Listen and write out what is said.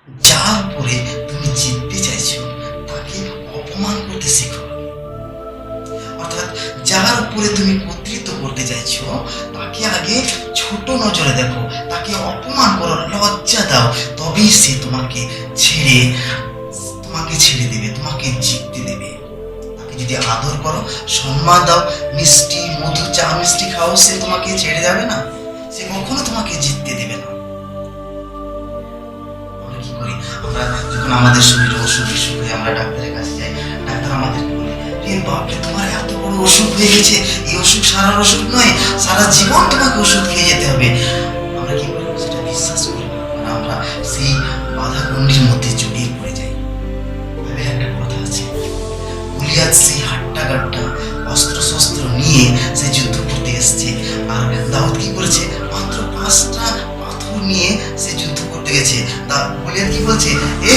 যার উপরে তুমি জিততে চাইছো তাকে অপমান করতে শেখো। অর্থাৎ যার উপরে তুমি কর্তৃত্ব করতে চাইছো তাকে আগে ছোট নজরে দেখো, তাকে অপমান করো, লজ্জা দাও, তবেই সে তোমাকে ছেড়ে দেবে, তোমাকে জিততে দেবে। তাকে যদি আদর করো, সম্মান দাও, মিষ্টি মধু চা মিষ্টি খাও, সে তোমাকে ছেড়ে যাবে না, সে কখনো তোমাকে জিততে দেবে না। আমরা কি করি, আমরা যখন আমাদের শরীরে অসুখ বিসুখ হয়ে আমরা ডাক্তারের কাছে যাই, ডাক্তার আমাদেরকে বলে, রে বাপরে তোমার এত বড় অসুখ হয়ে গেছে, এই অসুখ সারার অসুখ নয়, সারা জীবন তোমাকে ওষুধ খেয়ে যেতে হবে। আমরা কি করি, সেটা বিশ্বাস করি না, কারণ আমরা সেই বাধা গণ্ডির মধ্যে জড়িয়ে পড়ে যাই। তবে একটা কথা আছে, গুলিয়াত সেই হাট্টা গাট্টা অস্ত্র শস্ত্র নিয়ে সে যুদ্ধ করতে এসছে, আর দাউদ কি করেছে, মাত্র 5টা পাথর নিয়ে সে যুদ্ধ করতে গেছে। গুলিয়াত কি বলছে, এ